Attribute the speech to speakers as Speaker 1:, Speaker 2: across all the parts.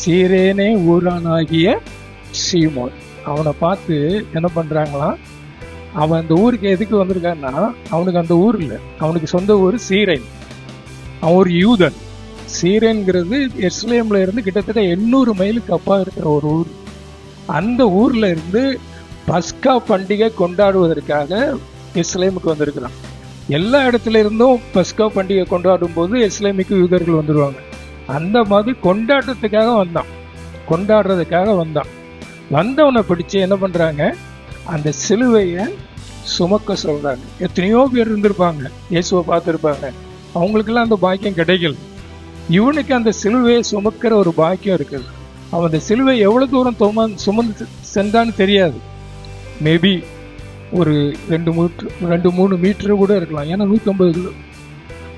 Speaker 1: சீரேனே ஊரானாகிய சீமோன். அவனை பார்த்து என்ன பண்றாங்களாம், அவன் அந்த ஊருக்கு எதுக்கு வந்திருக்கான்னா, அவனுக்கு அந்த ஊர் இல்லை, அவனுக்கு சொந்த ஊர் சீரேன். அவன் ஒரு யூதன். சீரேன்கிறது எருசலேம்ல இருந்து கிட்டத்தட்ட 800 மைலுக்கு அப்பா இருக்கிற ஒரு ஊர். அந்த ஊர்ல இருந்து பஸ்கா பண்டிகை கொண்டாடுவதற்காக எருசலேமுக்கு வந்திருக்கிறான். எல்லா இடத்துல இருந்தும் பஸ்கா பண்டிகை கொண்டாடும் போது எருசலேமுக்கு யூதர்கள் வந்துடுவாங்க. அந்த மாதிரி கொண்டாடுறதுக்காக வந்தான். வந்தவனை பிடிச்சு என்ன பண்றாங்க, அந்த சிலுவையை சுமக்க சொல்றாங்க. எத்தனையோ பேர் இருந்திருப்பாங்க, இயேசுவை பார்த்துருப்பாங்க, அவங்களுக்கெல்லாம் அந்த பாக்கியம் கிடைக்கல. இவனுக்கு அந்த சிலுவையை சுமக்கிற ஒரு பாக்கியம் இருக்குது. அவன் அந்த சிலுவை எவ்வளவு தூரம் சுமந்து சென்றான்னு தெரியாது. மேபி ஒரு 2-3 மீட்டர் கூட இருக்கலாம். ஏன்னா 150 கிலோ.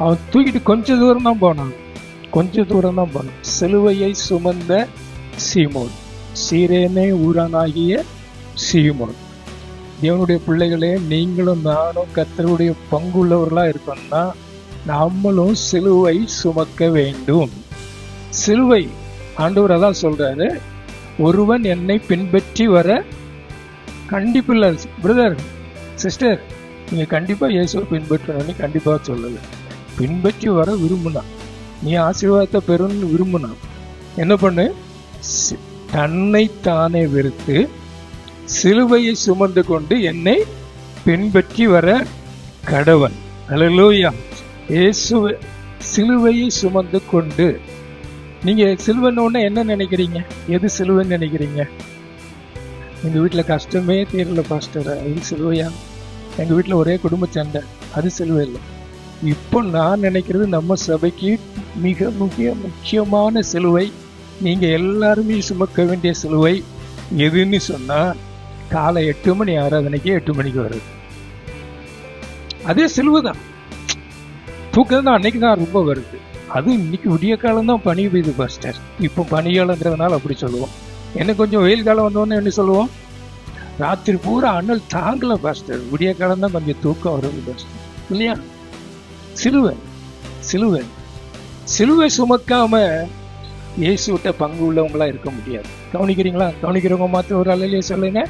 Speaker 1: அவன் தூக்கிட்டு கொஞ்ச தூரம் தான் போனான். சிலுவையை சுமந்த சீமோன், சீரேனே ஊரானாகிய சீமோன். தேவனுடைய பிள்ளைகளே, நீங்களும் நானும் கர்த்தருடைய பங்குள்ளவர்களா இருக்கணும்னா நம்மளும் சிலுவை சுமக்க வேண்டும். சிலுவை ஆண்டவர் அதான் சொல்றாரு, ஒருவன் என்னை பின்பற்றி வர கண்டிப்பில்லை. பிரதர் சிஸ்டர், நீங்க கண்டிப்பா இயேசுவை பின்பற்றணும்னு கண்டிப்பா சொல்லல. பின்பற்றி வர விரும்புனா, நீ ஆசீர்வாதத்தை பெறணும்னு விரும்புனா என்ன பண்ணு, தன்னை தானே வெறுத்து சிலுவையை சுமந்து கொண்டு என்னை பின்பற்றி வர கடவன். அல்லேலூயா. இயேசுவை சிலுவையை சுமந்து கொண்டு. நீங்க சிலுவைன்னு என்ன நினைக்கிறீங்க? எது சிலுவைன்னு நினைக்கிறீங்க? எங்க வீட்டுல கஷ்டமே தீரல பாஸ்டர், அது சிலுவையா? எங்க வீட்டுல ஒரே குடும்ப சண்டை, அது சிலுவை இல்லை. இப்போ நான் நினைக்கிறது நம்ம சபைக்கு மிக முக்கியமான சிலுவை, நீங்க எல்லாருமே சுமக்க வேண்டிய சிலுவை எதுன்னு சொன்னா, காலை 8 மணி ஆராதனைக்கு 8 மணிக்கு வருது. அதே சிலுவை தான். தூக்கம் தான் அன்னைக்கு தான் ரொம்ப வருது. அது இன்னைக்கு விடிய காலம் தான் பனி பெய்யுது பாஸ்டர். இப்போ பனிகாலங்கிறதுனால அப்படி சொல்லுவோம். என்ன கொஞ்சம் வெயில் காலம் வந்தோன்னு என்ன சொல்லுவோம், ராத்திரி பூரா அனல் தாங்கல பாஸ்டர், விடிய காலம் தான் கொஞ்சம் தூக்கம் வருது பாஸ்டர், இல்லையா? சிலுவை சுமக்காம இயேசு விட்ட பங்கு உள்ளவங்களா இருக்க முடியாது. கவனிக்கிறீங்களா? கவனிக்கிறவங்க மாத்திரம் ஒரு அலையிலேயே சொல்லுங்க,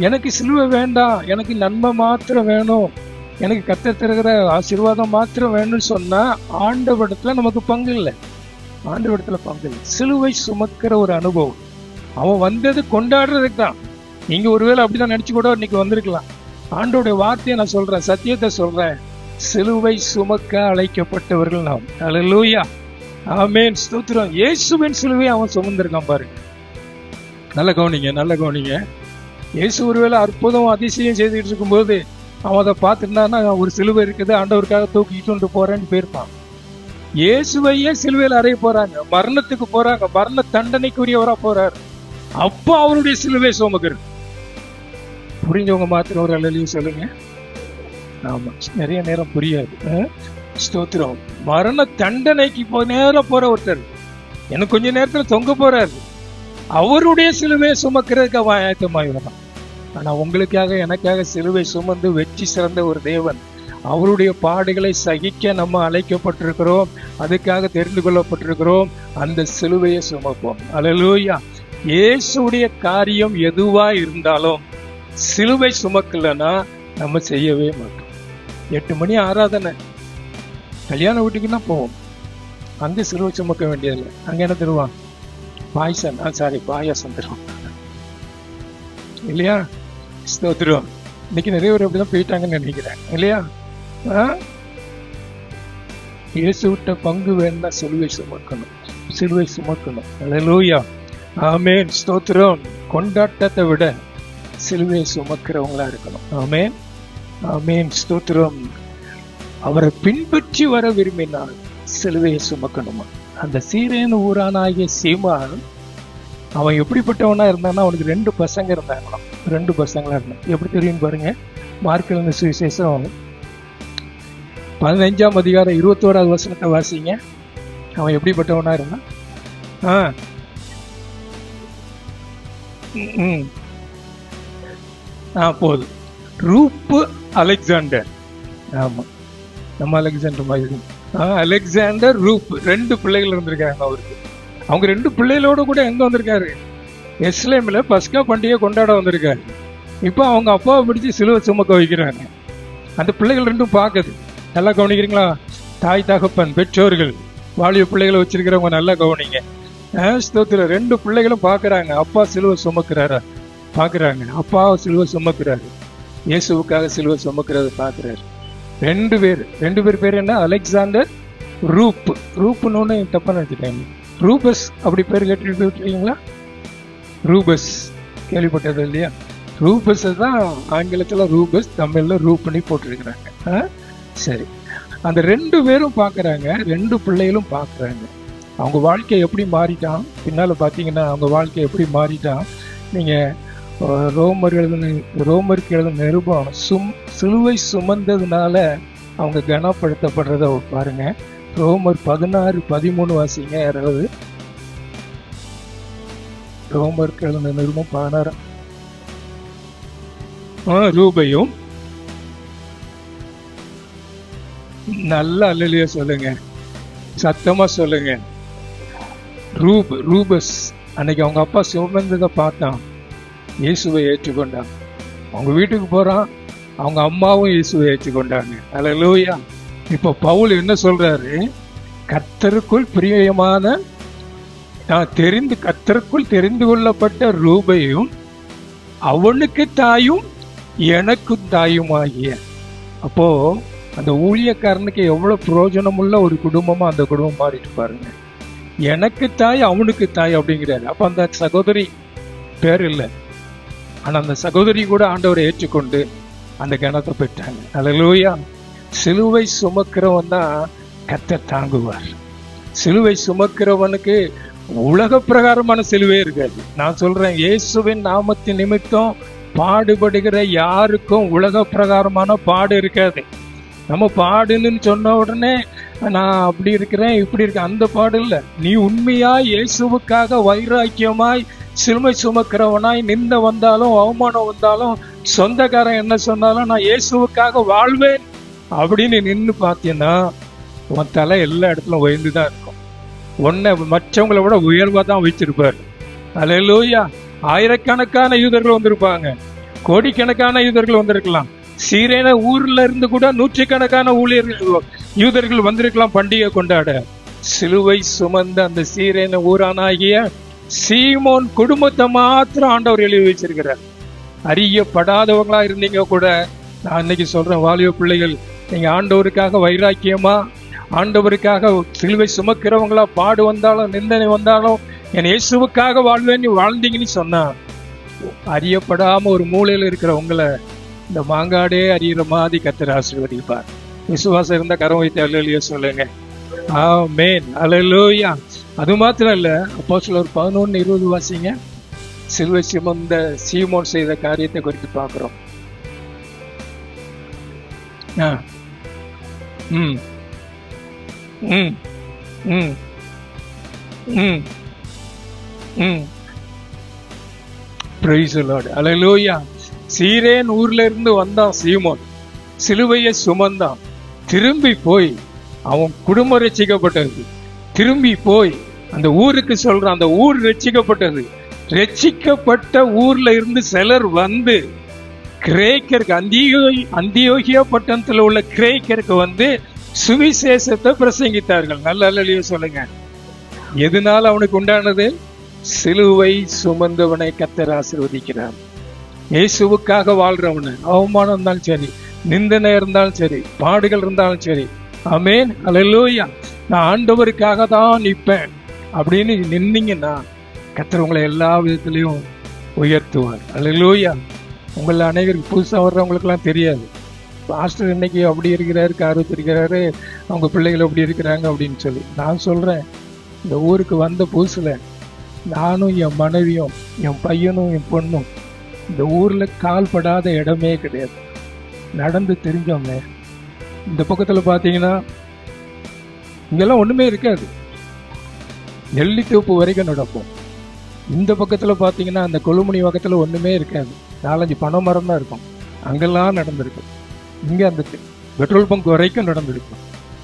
Speaker 1: எனக்கு சிலுவை வேண்டாம், எனக்கு நன்மை மாத்திரம் வேணும், எனக்கு கர்த்தர் தருகிற ஆசீர்வாதம் மாத்திரம் வேணும்னு சொன்னா ஆண்டவரிடத்துல நமக்கு பங்கு இல்லை. சிலுவை சுமக்கிற ஒரு அனுபவம். அவன் வந்தது கொண்டாடுறதுக்கு தான். நீங்க ஒருவேளை அப்படிதான் நினைச்சு கூட இன்னைக்கு வந்திருக்கலாம். ஆண்டோடைய வார்த்தையை நான் சொல்றேன், சத்தியத்தை சொல்றேன், சிலுவை சுமக்க அழைக்கப்பட்டவர்கள் நாம். அல்லேலூயா, ஆமென், ஸ்தோத்திரம். இயேசுவின் சிலுவை அவன் சுமந்திருக்கான் பாருங்க. நல்ல கவனிங்க. இயேசு ஒருவேளை அற்புதம் அதிசயம் செய்துட்டு இருக்கும்போது அவன் அதை பார்த்துருந்தான்னா, ஒரு சிலுவை இருக்குது, ஆண்டவருக்காக தூக்கிட்டு போறேன்னு போயிருப்பான். இயேசுவையே சிலுவையில் அறைய போறாங்க, மரணத்துக்கு போறாங்க, மரண தண்டனைக்குரியவரா போறாரு. அப்போ அவருடைய சிலுவை சுமக்கிறது. புரிஞ்சவங்க மாத்திரம் ஒரு அலையிலையும் சொல்லுங்க. ஆமா, நிறைய நேரம் புரியாது. ஸ்தோத்திரம். மரண தண்டனைக்கு நேரம் போற ஒருத்தர் எனக்கு கொஞ்ச நேரத்துல தொங்க போறாரு. அவருடைய சிலுவையை சுமக்கிறதுக்கு அவன் ஆயத்தமாகி வரான். ஆனா உங்களுக்காக எனக்காக சிலுவை சுமந்து வெற்றி சிறந்த ஒரு தேவன். அவருடைய பாடுகளை சகிக்க நம்ம அழைக்கப்பட்டிருக்கிறோம், அதுக்காக தெரிந்து கொள்ளப்பட்டிருக்கிறோம். அந்த சிலுவையை சுமப்போம். அல்லேலூயா. இயேசுடைய காரியம் எதுவா இருந்தாலும் சிலுவை சுமக்கலன்னா நம்ம செய்யவே மாட்டோம். 8 மணி ஆராதனை, கல்யாண வீட்டுக்கு தான் போவோம், அங்க சிலுவை சுமக்க வேண்டியதில்லை. அங்க என்ன தருவான்? பாயாசம் தருவான், இல்லையா? ஸ்தோத்திரம். இன்னைக்கு நிறைய பேர் அப்படிதான் போயிட்டாங்கன்னு நினைக்கிறேன், இல்லையா? இயேசு விட்ட பங்கு வேணும்னா சிலுவை சுமக்கணும். அல்லேலூயா, ஆமென், ஸ்தோத்திரம். கொண்டாட்டத்தை விட சிலுவையை சுமக்கிறவங்களா இருக்கணும். ஆமென், ஸ்தோத்திரம். அவரை பின்பற்றி வர விரும்பினால் சிலுவையை சுமக்கணுமா? அந்த சீரேன் ஊரானாகிய சீமான் அவன் எப்படிப்பட்டவனா இருந்தான்னா, அவனுக்கு 2 பசங்க இருந்தாங்களாம். 2 பசங்களா இருந்தான். எப்படி தெரியும் பாருங்க. மார்க் எழுதின சுவிசேஷம் 15ஆம் அதிகாரம் 21வது வசனத்தை வாசிங்க. அவன் எப்படிப்பட்டவனா இருந்தான்? போதும். ரூப்பு அலெக்சாண்டர். ஆமா, நம்ம அலெக்சாண்டர் மாதிரி. அலெக்சாண்டர் ரூப் 2 பிள்ளைகள் இருந்திருக்காங்க அவருக்கு. அவங்க 2 பிள்ளைகளோடு கூட எங்க வந்திருக்காரு? எஸ்லேமில் பஸ்கா பண்டிகை கொண்டாட வந்திருக்காரு. இப்போ அவங்க அப்பாவை பிடிச்சி சிலுவை சுமக்க வைக்கிறாங்க. அந்த பிள்ளைகள் 2ம் பார்க்குது. நல்லா கவனிக்கிறீங்களா? தாய் தகப்பன் பெற்றோர்கள் வாலிப பிள்ளைகளை வச்சிருக்கிறவங்க நல்லா கவனிங்க. ஸ்தோத்திரம். 2 பிள்ளைகளும் பார்க்குறாங்க, அப்பா சிலுவை சுமக்கிறாரா பார்க்குறாங்க. அப்பாவை சிலுவை சுமக்கிறாரு, இயேசுவுக்காக சிலுவை சுமக்கிறது பார்க்குறாரு. 2 பேர் பேர் என்ன? அலெக்சாண்டர், ரூப்புன்னு தப்பா நினைச்சிட்டாங்க. ரூபஸ் அப்படி பேர் கேட்டு விட்டுருக்கீங்களா? ரூபஸ் கேள்விப்பட்டது இல்லையா? ரூபஸ் தான் ஆங்கிலத்தில் ரூபஸ், தமிழில் ரூப்னி போட்டிருக்கிறாங்க. சரி, அந்த 2 பேரும் பார்க்குறாங்க, 2 பிள்ளைகளும் பார்க்குறாங்க. அவங்க வாழ்க்கை எப்படி மாறிட்டான் பின்னால் பார்த்தீங்கன்னா, அவங்க வாழ்க்கை எப்படி மாறிட்டான். நீங்கள் ரோமருக்கு எழுதின நிருபம் சிலுவை சுமந்ததுனால அவங்க கனப்படுத்தப்படுறத பாருங்க. ரோமர் 16:13 வாசிங்க யாராவது. ரோமருக்கு எழுதின நிருபம் 16. ரூபையும் நல்ல அல்லலியா சொல்லுங்க, சத்தமா சொல்லுங்க. ரூபஸ் அன்னைக்கு அவங்க அப்பா சுமந்ததை பார்த்தான், இயேசுவை ஏற்றுக்கொண்டான். அவங்க வீட்டுக்கு போறான், அவங்க அம்மாவும் இயேசுவை ஏற்றுக்கொண்டாங்க. அல்லேலூயா. இப்போ பவுல் என்ன சொல்றாரு? கர்த்தருக்குள் பிரியமான கர்த்தருக்குள் தெரிந்து கொள்ளப்பட்ட ரூபையும் அவனுக்கு தாயும் எனக்கும் தாயும் ஆகிய. அப்போ அந்த ஊழியக்காரனுக்கு எவ்வளவு பிரயோஜனமுள்ள ஒரு குடும்பமா அந்த குடும்பம் மாறிட்டு பாருங்க. எனக்கு தாய் அவனுக்கு தாய் அப்படிங்கிறாரு. அப்ப அந்த சகோதரி பேர் இல்லை, ஆனா அந்த சகோதரி கூட ஆண்டவரை ஏற்றுக்கொண்டு அந்த கனத்தை பெற்றாங்க. அல்லேலூயா. சிலுவை சுமக்கிறவன் தான் கர்த்தர் தாங்குவார். சிலுவை சுமக்கிறவனுக்கு உலக பிரகாரமான சிலுவை இருக்காது. நான் சொல்றேன், இயேசுவின் நாமத்தின் நிமித்தம் பாடுபடுகிற யாருக்கும் உலக பிரகாரமான பாடு இருக்காது. நம்ம பாடுன்னு சொன்ன உடனே நான் அப்படி இருக்கிறேன் இப்படி இருக்கேன், அந்த பாடு இல்லை. நீ உண்மையாய் இயேசுவுக்காக வைராக்கியமாய் சிலுவை சுமக்கிறவனாய் நிந்த வந்தாலும் அவமானம் வந்தாலும் சொந்தக்காரன் என்ன சொன்னாலும் நான் இயேசுவுக்காக வாழ்வேன் அப்படின்னு நின்று பார்த்தீங்கன்னா உன் தலை எல்லா இடத்துலும் உயர்ந்துதான் இருக்கும். உன்னை மற்றவங்களை விட உயர்வா தான் வச்சிருப்பாரு. அல்லேலூயா. ஆயிரக்கணக்கான யூதர்கள் வந்திருப்பாங்க, கோடிக்கணக்கான யூதர்கள் வந்திருக்கலாம். சீரேன ஊர்ல இருந்து கூட நூற்றுக்கணக்கான யூதர்கள் வந்திருக்கலாம் பண்டிகை கொண்டாட. சிலுவை சுமந்த அந்த சீரேன ஊரானாகிய சீமோன் குடும்பத்தை மாத்திரம் ஆண்டவர் எழுதி வச்சிருக்கிறார். அறியப்படாதவங்களா இருந்தீங்க கூட நான் இன்னைக்கு சொல்றேன், வாலிப பிள்ளைகள், நீங்க ஆண்டவருக்காக வைராக்கியமா ஆண்டவருக்காக சிலுவை சுமக்கிறவங்களா பாடு வந்தாலும் நிந்தனை வந்தாலும் என் இயேசுவுக்காக வாழ்வேன் வாழ்ந்தீங்கன்னு சொன்னா, அறியப்படாம ஒரு மூலையில இருக்கிற உங்களை இந்த மாங்காடே அறிகிற மாதிரி கர்த்தர் ஆசீர்வதிப்பார். விசுவாசம் இருந்த கரம் வைத்து அல்லேலூயா சொல்லுங்க. ஆமென். அல்லேலூயா. அது மாத்திரம் இல்ல, அப்போஸ்தலர் 11:20 வாசிங்க. சிலுவை சுமந்த சீமோன் செய்த காரியத்தை குறித்து பார்க்கிறோம். Praise the Lord. Hallelujah. சீரேன் ஊர்ல இருந்து வந்தான் சீமோன், சிலுவையை சுமந்தான். திரும்பி போய் அவன் குடும்பம் ரட்சிக்கப்பட்டது. திரும்பி போய் அந்த ஊருக்கு சொல்றான், அந்த ஊர் ரட்சிக்கப்பட்டது. ரட்சிக்கப்பட்ட ஊர்ல இருந்து சிலர் வந்து கிரேக்கருக்கு அந்தியோகியா பட்டணத்துல உள்ள கிரேக்கருக்கு வந்து சுவிசேஷத்தை பிரசங்கித்தார்கள். நல்ல அல்லேலூயா சொல்லுங்க. எதனால அவனுக்கு உண்டானது? சிலுவை சுமந்தவனை கர்த்தர் ஆசீர்வதிக்கிறார். இயேசுவுக்காக வாழ்றவனை, அவமானம் இருந்தாலும் சரி, நிந்தனை இருந்தாலும் சரி, பாடுகள் இருந்தாலும் சரி, ஆமென். அல்லேலூயா. நான் ஆண்டவருக்காக தான் நிற்பேன் அப்படின்னு நின்னீங்கன்னா கர்த்தர் உங்களை எல்லா விதத்திலையும் உயர்த்துவார். அல்லேலூயா. உங்களை அநேகருக்கு புதுசாக வர்றவங்களுக்கெல்லாம் தெரியாது, பாஸ்டர் இன்னைக்கு அப்படி இருக்கிறாரு, காரத்து இருக்கிறாரு, அவங்க பிள்ளைகள் அப்படி இருக்கிறாங்க அப்படின்னு சொல்லி. நான் சொல்றேன், இந்த ஊருக்கு வந்த புதுசுல நானும் என் மனைவியும் என் பையனும் என் பொண்ணும் இந்த ஊர்ல கால் படாத இடமே கிடையாது. நடந்து தெரிஞ்சவங்க. இந்த பக்கத்துல பாத்தீங்கன்னா இங்கெல்லாம் ஒண்ணுமே இருக்காது, நெல்லித்தோப்பு வரைக்கும் நடப்போம். இந்த பக்கத்துல பாத்தீங்கன்னா அந்த கொழுமணி பக்கத்துல ஒண்ணுமே இருக்காது, 4-5 பனை மரம் தான் இருக்கும். அங்கெல்லாம் நடந்திருக்கும். இங்க அந்த பெட்ரோல் பங்க் வரைக்கும் நடந்திருக்கும்.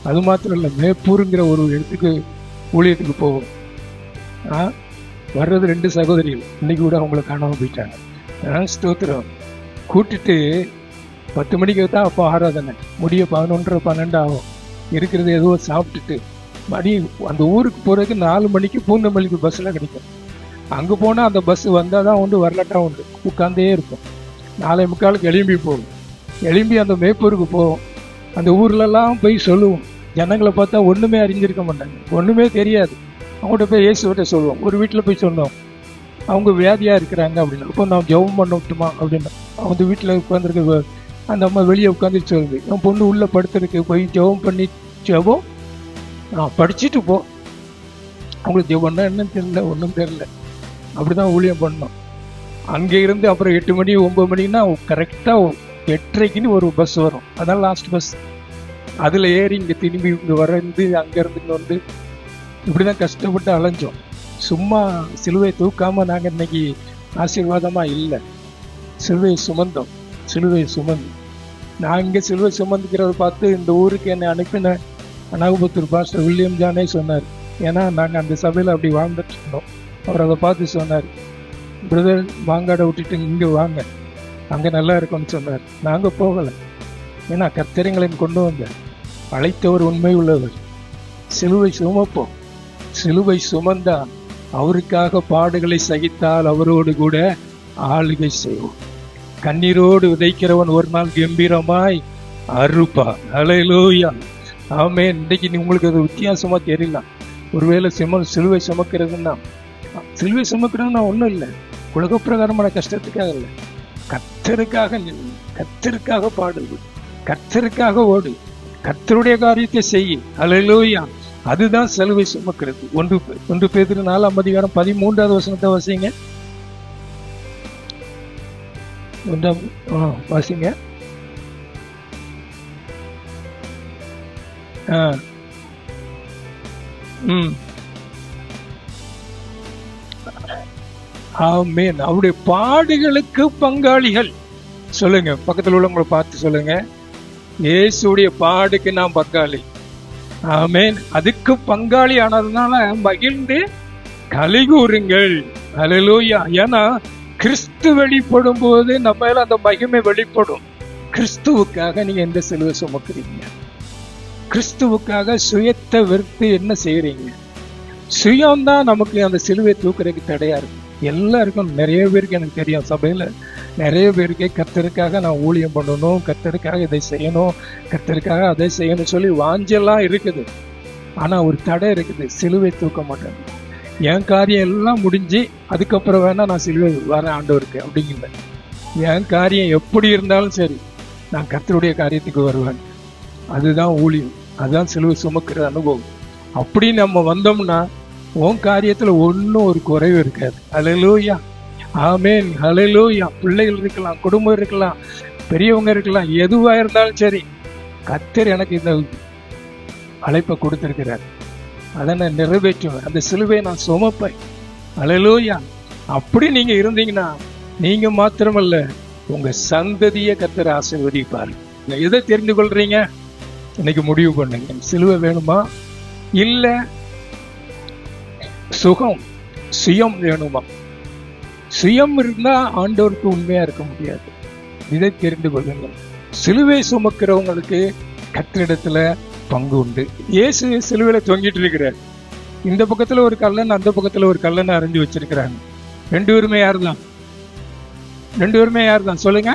Speaker 1: அது மாத்திரம் இல்லை, மேப்பூருங்கிற ஒரு இடத்துக்கு ஊழியத்துக்கு போவோம். வர்றது 2 சகோதரிகள். இன்னைக்கு கூட அவங்கள காணாமல் போயிட்டாங்க. ஸ்தோத்திரம். கூட்டிட்டு 10 மணிக்கு தான் அப்போ ஆராதனை முடிய 11:30 12 ஆகும். இருக்கிறது ஏதோ சாப்பிட்டுட்டு மணி அந்த ஊருக்கு போகிறதுக்கு 4 மணிக்கு பூந்தமல்லிக்கு பஸ்ஸில் கிடைக்கும். அங்கே போனால் அந்த பஸ் வந்தால் தான் உண்டு, வரலாட்டா உண்டு. உட்காந்தே இருக்கும். 4:45 எழும்பி போகும். எழும்பி அந்த மேப்பூருக்கு போவோம். அந்த ஊர்லெல்லாம் போய் சொல்லுவோம். ஜனங்களை பார்த்தா ஒன்றுமே அறிஞ்சிருக்க மாட்டாங்க, ஒன்றுமே தெரியாது. அவங்கள்ட்ட போய் இயேசுவிட்ட சொல்லுவோம். ஒரு வீட்டில் போய் சொன்னோம், அவங்க வியாதியாக இருக்கிறாங்க அப்படின்னு. இப்போ நான் ஜெபம் பண்ணட்டுமா அப்படின்னு. அவங்க வீட்டில் உட்காந்துருக்கு, அந்த அம்மா வெளியே உட்காந்து சொல்லுது, என் பொண்ணு உள்ளே படுத்துருக்கு, போய் ஜெபம் பண்ணி ஜெபம் படிச்சுட்டு போ. அவங்களுக்கு ஜெபம்னா என்னன்னு தெரியல, ஒன்றும் தெரியல. அப்படிதான் ஊழியம் பண்ணோம். அங்கே இருந்து அப்புறம் 8 மணி 9 மணின்னா கரெக்டாக 8:30க்குன்னு ஒரு பஸ் வரும். அதான் லாஸ்ட் பஸ். அதில் ஏறி இங்கே திரும்பி இங்கே வர்றது, அங்கேருந்து இங்கே வந்து இப்படிதான் கஷ்டப்பட்டு அலைஞ்சோம். சும்மா சிலுவை தூக்காமல் நாங்கள் இன்னைக்கு ஆசீர்வாதமாக இல்லை. சிலுவையை சுமந்தோம். சிலுவையை சுமந்து நான் இங்கே சிலுவை சுமந்துக்கிறத பார்த்து இந்த ஊருக்கு என்னை அனுப்பின அனாகுபத்தூர் பாஸ்டர் வில்லியம் ஜானே சொன்னார். ஏன்னா நாங்கள் அந்த சபையில் அப்படி வாழ்ந்துட்டு இருந்தோம். அவர் அதை பார்த்து சொன்னார், பிரதர் மாங்காடை விட்டுட்டு இங்கே வாங்க, அங்கே நல்லா இருக்கும்னு சொன்னார். நாங்கள் போகலை. ஏன்னா கர்த்தரைங்களையும் கொண்டு வந்த அழைத்தவர் உண்மை உள்ளவர். சிலுவை சுமப்போம். சிலுவை சுமந்தா அவருக்காக பாடுகளை சகித்தால் அவரோடு கூட ஆளுகை செய்வோம். கண்ணீரோடு விதைக்கிறவன் ஒரு நாள் கம்பீரமாய் அறுப்பான். ஹல்லேலூயா, ஆமென். இன்றைக்கு உங்களுக்கு அது வித்தியாசமா தெரியலாம். ஒருவேளை சிலுவை சுமக்கிறதுன்னா, சிலுவை சுமக்கிறதுன்னா ஒன்றும் இல்லை, உலக பிரகாரமான கஷ்டத்துக்காக இல்லை, கர்த்தருக்காக நில்லு, கர்த்தருக்காக பாடுது, கர்த்தருக்காக ஓடு, கர்த்தருடைய காரியத்தை செய்ய. ஹல்லேலூயா, அதுதான் சிலுவை சுமக்கிறது. 1 பேதுரு 4:13 வசனத்தை வாசிங்க. வாசிங்க. ஆமென். அவருடைய பாடுகளுக்கு பங்காளிகள். சொல்லுங்க, பக்கத்தில் உள்ளவங்களை பார்த்து சொல்லுங்க, இயேசுடைய பாடுக்கு நான் பங்காளி. ஆமென். அதுக்கு பங்காளி ஆனதுனால மகிழ்ந்து கலிகூறுங்கள். ஹல்லேலூயா. ஏன்னா கிறிஸ்து வெளிப்படும் போது நம்ம அந்த மகிமை வெளிப்படும். கிறிஸ்துவுக்காக நீங்க எந்த சிலுவை சுமக்கிறீங்க? கிறிஸ்துவுக்காக சுயத்தை வெறுத்து என்ன செய்யறீங்க? சுயம்தான் நமக்கு அந்த சிலுவை தூக்குறதுக்கு தடையா இருக்கு. எல்லாருக்கும், நிறைய பேருக்கு எனக்கு தெரியும், சபையில நிறைய பேருக்கு கர்த்தருக்காக நான் ஊழியம் பண்ணணும், கர்த்தருக்காக இதை செய்யணும், கர்த்தருக்காக அதை செய்யணும் சொல்லி வாஞ்செல்லாம் இருக்குது. ஆனா ஒரு தடை இருக்குது, சிலுவை தூக்க மாட்டேன். என் காரியம் எல்லாம் முடிஞ்சு அதுக்கப்புறம் வேணா நான் சிலுவை வரேன் ஆண்டவருக்கு அப்படிங்கல. என் காரியம் எப்படி இருந்தாலும் சரி, நான் கர்த்தருடைய காரியத்துக்கு வருவேன். அதுதான் ஊழியம், அதுதான் சிலுவை சுமக்கிற அனுபவம். அப்படி நம்ம வந்தோம்னா உன் காரியத்துல ஒன்றும் ஒரு குறைவு இருக்காது. ஹல்லேலூயா, ஆமென். ஹல்லேலூயா. பிள்ளைகள் இருக்கலாம், குடும்பம் இருக்கலாம், பெரியவங்க இருக்கலாம், எதுவா இருந்தாலும் சரி, கர்த்தர் எனக்கு இந்த அழைப்பை கொடுத்திருக்கிறார், அதை நான் நிறைவேற்றுவேன். அந்த சிலுவையை நான் சுமப்பேன். ஹல்லேலூயா. அப்படி நீங்க இருந்தீங்கன்னா நீங்க மாத்திரமல்ல, உங்க சந்ததியை கர்த்தர் ஆசீர்வதிப்பார். எதை தெரிந்து கொள்றீங்க? இன்னைக்கு முடிவு பண்ணுங்க. சிலுவை வேணுமா, இல்ல சுகம் சுயம் வேணுமா? சுயம் இருந்தா ஆண்டவருக்கு உண்மையா இருக்க முடியாது. இதை தெரிந்து கொள்ளுங்கள். சிலுவை சுமக்கிறவங்களுக்கு கர்த்தரிடத்துல பங்கு உண்டு. இயேசு சிலுவையில தொங்கிட்டு இருக்கிறார். இந்த பக்கத்துல ஒரு கல்லன், அந்த பக்கத்துல ஒரு கல்லன் அறிஞ்சு வச்சிருக்கிறாங்க. 2 பேருமே யார் தான்? 2 பேருமே யார் தான்? சொல்லுங்க,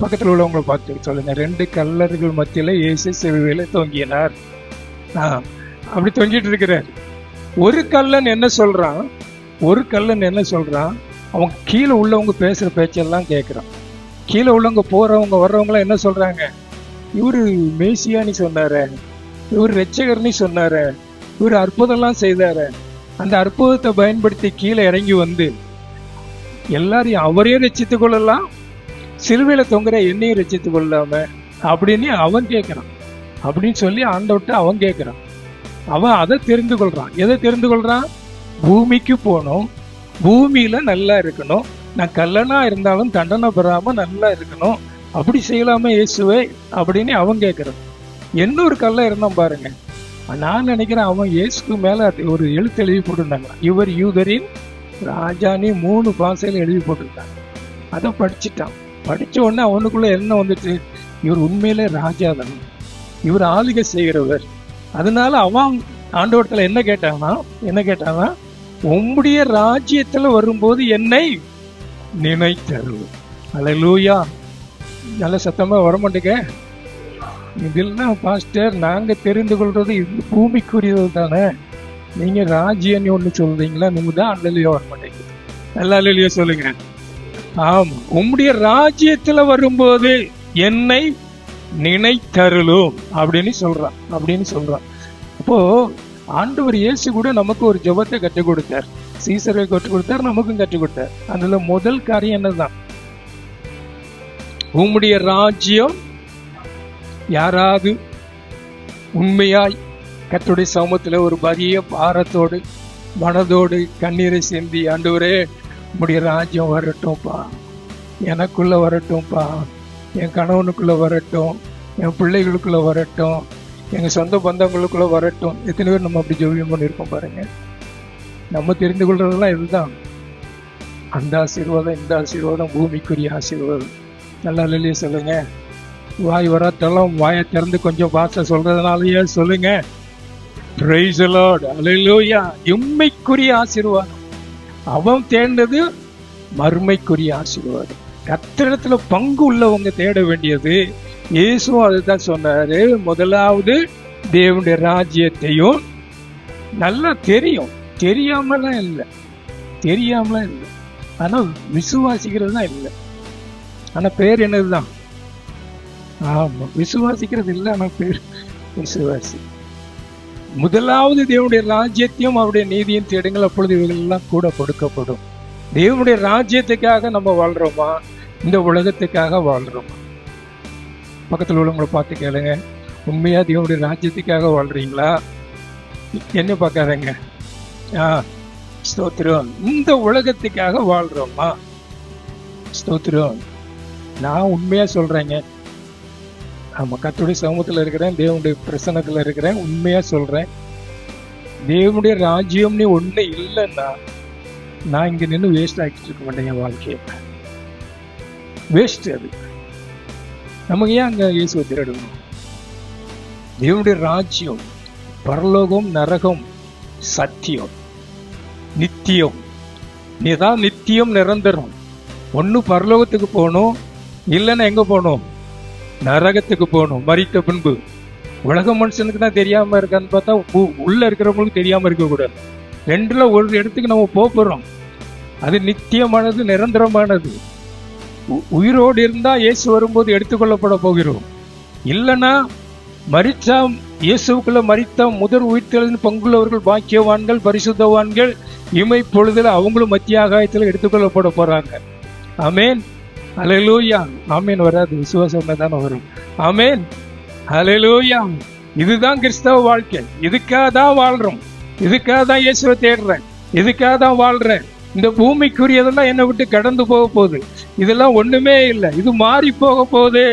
Speaker 1: பக்கத்துல உள்ளவங்களை பார்த்து சொல்லுங்க. 2 கல்லர்கள் மத்தியில இயேசு சிலுவையில தொங்கினார். அப்படி தொங்கிட்டு இருக்கிறார். ஒரு கல்லன் என்ன சொல்றான்? அவங்க கீழே உள்ளவங்க பேசுற பேச்செல்லாம் கேட்கிறான். கீழே உள்ளவங்க போறவங்க வர்றவங்களாம் என்ன சொல்றாங்க? இவரு மேசியானி சொன்னாரு, இவர் ரட்சகர்னி சொன்னாரு, இவர் அற்புதம்லாம் செய்தாரு. அந்த அற்புதத்தை பயன்படுத்தி கீழே இறங்கி வந்து எல்லாரையும் அவரையும் ரட்சித்துக் கொள்ளலாம், சிலுவையில தொங்குற என்னையும் ரட்சித்துக் கொள்ளாம அப்படின்னு அவன் கேட்கிறான். அப்படின்னு சொல்லி ஆண்டவர்ட்ட அவன் கேட்கிறான். அவன் அதை தெரிந்து கொள்றான். எதை தெரிந்து கொள்றான்? பூமிக்கு போகணும், பூமியில நல்லா இருக்கணும், நான் கல்லனா இருந்தாலும் தண்டனை பெறாம நல்லா இருக்கணும், அப்படி செய்யலாமே இயேசுவே அப்படின்னு அவன் கேட்கிறான். இன்னொரு கல்ல இருந்தான் பாருங்க, நான் நினைக்கிறேன் அவன் இயேசுக்கு மேல ஒரு எழுத்து எழுதி போட்டிருந்தாங்க, இவர் யூதரின் ராஜானி 3 பாசையில எழுதி போட்டிருந்தாங்க. அதை படிச்சுட்டான். படிச்ச உடனே அவனுக்குள்ள என்ன வந்துட்டு, இவர் உண்மையிலே ராஜா தான், இவர் ஆளுகை செய்கிறவர். அதனால அவன் ஆண்டவரத்துல என்ன கேட்டானா, உம்முடைய ராஜ்யத்துல வரும்போது என்னை நினைத்தரு. அல்லேலூயா. நல்ல சத்தமா வரமாட்டேங்க. இதெல்லாம் பாஸ்டர் நாங்க தெரிந்து கொள்றது இது பூமிக்குரியது தானே, நீங்க ராஜ்யம் ஒண்ணு சொல்றீங்களா? நீங்க தான் அல்லேலூயா வரமாட்டேங்குது. நல்லா அல்லேலூயா சொல்லுங்க. ஆமா, உம்முடைய ராஜ்யத்துல வரும்போது என்னை நினைத்தருளும் அப்படின்னு சொல்றான். அப்போ ஆண்டவர் இயேசு கூட நமக்கு ஒரு ஜெபத்தை கற்றுக் கொடுத்தார். சீசரை கற்றுக் கொடுத்தார், நமக்கும் கற்றுக் கொடுத்தார். அதுல முதல் காரியம் என்னதான், உம்முடைய ராஜ்யம். யாராவது உண்மையாய் கர்த்தருடைய சமூகத்துல ஒரு பெரிய பாரத்தோடு மனதோடு கண்ணீரை சிந்தி, ஆண்டவரே உம்முடைய ராஜ்யம் வரட்டும்ப்பா, எனக்குள்ள வரட்டும்ப்பா, என் கணவனுக்குள்ள வரட்டும், என் பிள்ளைகளுக்குள்ள வரட்டும், எங்க சொந்த பந்தங்களுக்குள்ள வரட்டும். எத்தனை பேர் நம்ம அப்படி ஜெபம் பண்ணியிருக்கோம் பாருங்க. நம்ம தெரிந்து கொள்றதெல்லாம் இதுதான். அந்த ஆசீர்வாதம், இந்த ஆசீர்வாதம் பூமிக்குரிய ஆசீர்வாதம். நல்லா இல்லையே சொல்லுங்க. வாய் வராதெல்லாம் வாயை திறந்து கொஞ்சம் பாச சொல்றதுனாலயே சொல்லுங்க. Praise the Lord. அல்லேலூயா. இம்மைக்குரிய ஆசீர்வாதம். அவன் தேர்ந்தது மறுமைக்குரிய ஆசீர்வாதம். கர்த்தரிடத்துல பங்கு உள்ளவங்க தேட வேண்டியது. இயேசுவும் அதுதான் சொன்னாரு. முதலாவது தேவனுடைய ராஜ்யத்தையும். நல்லா தெரியும், தெரியாமலாம் இல்லை, ஆனா விசுவாசிக்கிறது தான் இல்லை. ஆனா பேர் என்னதுதான்? ஆமா, விசுவாசிக்கிறது இல்லை, ஆனா பேர் விசுவாசி. முதலாவது தேவனுடைய ராஜ்யத்தையும் அவருடைய நீதியும் தேடுங்கள், அப்பொழுது இவைகள் எல்லாம் கூட கொடுக்கப்படும். தேவனுடைய ராஜ்யத்துக்காக நம்ம வாழ்றோமா, இந்த உலகத்துக்காக வாழ்றோமா? பக்கத்தில் உள்ளவங்களை பார்த்து கேளுங்க, உண்மையா தேவனுடைய ராஜ்யத்துக்காக வாழ்றீங்களா? என்ன பார்க்காதங்க. ஸ்தோத்திரம். இந்த உலகத்துக்காக வாழ்றோமா? ஸ்தோத்திரம். நான் உண்மையா சொல்றேங்க. ஆமா, கர்த்தருடைய சமூகத்துல இருக்கிறேன், தேவனுடைய பிரசன்னத்துல இருக்கிறேன், உண்மையா சொல்றேன். தேவனுடைய ராஜ்யம்னு ஒண்ணு இல்லைன்னா நான் இங்க நின்று வேஸ்ட் ஆக்கிட்டு இருக்க மாட்டேன். என் வாழ்க்கையை வேஸ்ட். அது நமக்கு ஏன் அங்க இயேசுவை தேடணும்? தேவனுடைய ராஜ்யம் பரலோகம், நரகம், சத்தியம், நித்தியம். நீதான் நித்தியம், நிரந்தரம். ஒண்ணு பரலோகத்துக்கு போகணும், இல்லைன்னா எங்க போகணும்? நரகத்துக்கு போகணும் மரித்த பின்பு. உலக மனுஷனுக்கு தான் தெரியாம இருக்கான்னு பார்த்தா உள்ள இருக்கிறவங்களுக்கு தெரியாம இருக்க கூடாது. ரெண்டுல ஒரு இடத்துக்கு நம்ம போறோம். அது நித்தியமானது, நிரந்தரமானது. உயிரோடு இருந்தா இயேசு வரும்போது எடுத்துக்கொள்ளப்பட போகிறோம். இல்லைன்னா மரிச்சா, இயேசுக்குள்ள மரித்த முதல் உயிர்த்தெழுந்து பங்குள்ளவர்கள் பாக்கியவான்கள், பரிசுத்தவான்கள். இமை பொழுதுல அவங்களும் மத்திய ஆகாயத்துல எடுத்துக்கொள்ளப்பட போறாங்க. ஆமேன். அல்லேலூயா. ஆமேன் வராது, விசுவாசம் தானே வரும். ஆமேன். அல்லேலூயா. இதுதான் கிறிஸ்தவ வாழ்க்கை. இதுக்காக தான் வாழ்றோம், இதுக்காக தான் இயேசுவை தேடுறேன், இதுக்காக தான் வாழ்றேன். இந்த பூமிக்குரியதெல்லாம் என்னை விட்டு கடந்து போக போகுது. இதெல்லாம் ஒண்ணுமே இல்லை, இது மாறி போக போகுது.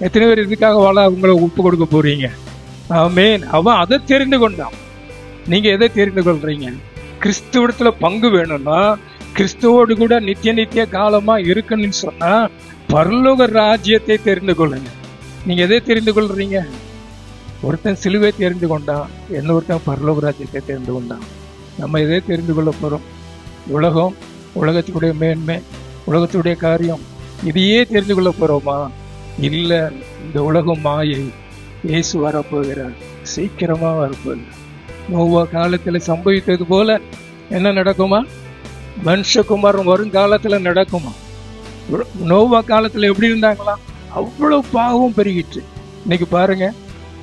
Speaker 1: எத்தனை பேர் இதுக்காக வாழ உங்களை ஒப்பு கொடுக்க போறீங்க? ஆமேன். அவன் அதை தெரிந்து கொண்டான். நீங்க எதை தெரிந்து கொள்றீங்க? கிறிஸ்துவத்துல பங்கு வேணும்னா, கிறிஸ்துவோடு கூட நித்திய காலமா இருக்குன்னு சொன்னா பரலோக ராஜ்யத்தை தெரிந்து கொள்ளுங்க. நீங்க எதை தெரிந்து கொள்றீங்க? ஒருத்தன் சிலுவை தெரிந்து கொண்டான், இன்னொருத்தன் பரலோக ராஜ்யத்தை தெரிந்து கொண்டான். நம்ம எதை தெரிந்து கொள்ள போறோம்? உலகம், உலகத்துடைய மேன்மை, உலகத்துடைய காரியம், இதையே தெரிந்து கொள்ள போறோமா? இல்ல, இந்த உலகம் மாயை, இயேசு வரப்போகிறார், சீக்கிரமா வரப்போகிறார். நோவா காலத்துல சம்பவித்தது போல என்ன நடக்குமா? மனுஷகுமாரன் வருங்காலத்துல நடக்குமா? நோவா காலத்துல எப்படி இருந்தாங்களா? அவ்வளவு பாவம் பெருகிட்டு. இன்னைக்கு பாருங்க,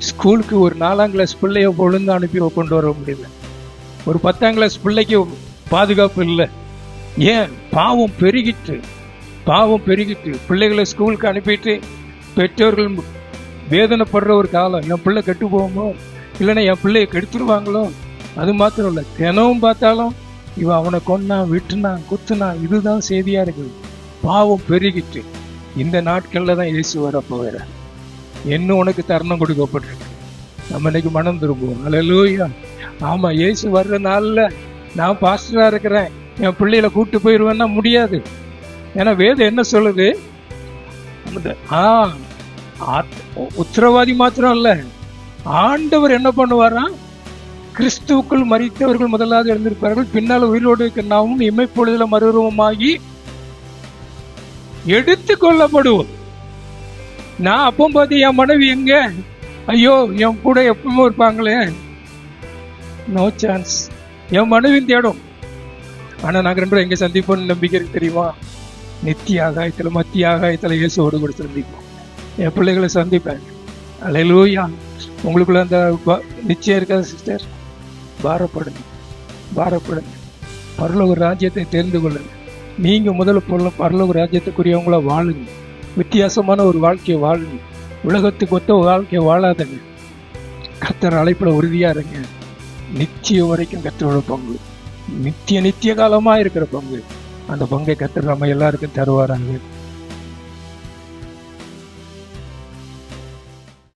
Speaker 1: ஸ்கூலுக்கு ஒரு 4ஆம் கிளாஸ் பிள்ளைய ஒழுங்கு அனுப்பி கொண்டு வர முடியல. ஒரு 10ஆம் கிளாஸ் பிள்ளைக்கு பாதுகாப்பு இல்லை. ஏன்? பாவம் பெருகிட்டு. பிள்ளைகளை ஸ்கூலுக்கு அனுப்பிட்டு பெற்றோர்கள் வேதனைப்படுற ஒரு காலம். என் பிள்ளை கெட்டு போகுமோ, இல்லைன்னா என் பிள்ளைய கெடுத்துருவாங்களோ. அது மாத்திரம் இல்லை, தினமும் பார்த்தாலும் இவன் அவனை கொன்னான், விட்டுனான், குத்துனான், இதுதான் செய்தியா இருக்குது. பாவம் பெருகிட்டு. இந்த நாட்கள்ல தான் இயேசு வரப்போகிறார். இன்னும் உனக்கு தருணம் கொடுக்கப்பட்டிருக்கு. நம்ம இன்னைக்கு மனம் திரும்புவோம். அல்லேலூயா. ஆமா, இயேசு வர்ற நாள்ல நான் பாஸ்டரா இருக்கிறேன், என் பிள்ளைகளை கூட்டு போயிருவேன்னா முடியாது. ஏன்னா வேதம் என்ன சொல்லுது? உத்தரவாதி மாத்திரம் இல்ல, ஆண்டவர் என்ன பண்ணுவாராம்? கிறிஸ்துவுக்குள் மரித்தவர்கள் முதலாவது எழுந்திருப்பார்கள், பின்னால் உயிரோடு இருக்க நாமும் இமைப்பொழுதுல மறுரூபமாகி எடுத்து கொள்ளப்படுவோம். நான் அப்போ பார்த்து என் மனைவி எங்க? ஐயோ, என் கூட எப்பவுமே இருப்பாங்களே, நோ சான்ஸ். என் மனைவியும் தேடும். ஆனா நாங்க ரெண்டு பேரும் எங்க சந்திப்போம்னு நம்பிக்கை இருக்கு தெரியுமா? நித்திய ஆகாயத்துல, மத்திய ஆகாயத்துல இயேசுவோடு கூட சந்திப்போம். என் பிள்ளைகளை சந்திப்பேன். அல்லேலூயா. உங்களுக்குள்ள அந்த நிச்சயம் இருக்காது சிஸ்டர். பாரப்படுங்க, பாரப்படுங்க. பரலோக ராஜ்யத்தை தெரிந்து கொள்ளுங்க. நீங்க முதல்ல பரலோக ராஜ்யத்துக்குரியவங்கள வாழுங்க. வித்தியாசமான ஒரு வாழ்க்கையை வாழுங்க. உலகத்துக்கு ஒத்த ஒரு வாழ்க்கையை வாழாதங்க. கர்த்தர் அழைப்புல உறுதியா இருங்க. நிச்சயம் வரைக்கும் கர்த்தரோட பங்கு, நித்திய காலமா இருக்கிற பங்கு, அந்த பங்கை கர்த்தர் நம்ம எல்லாருக்கும் தருவாராங்க.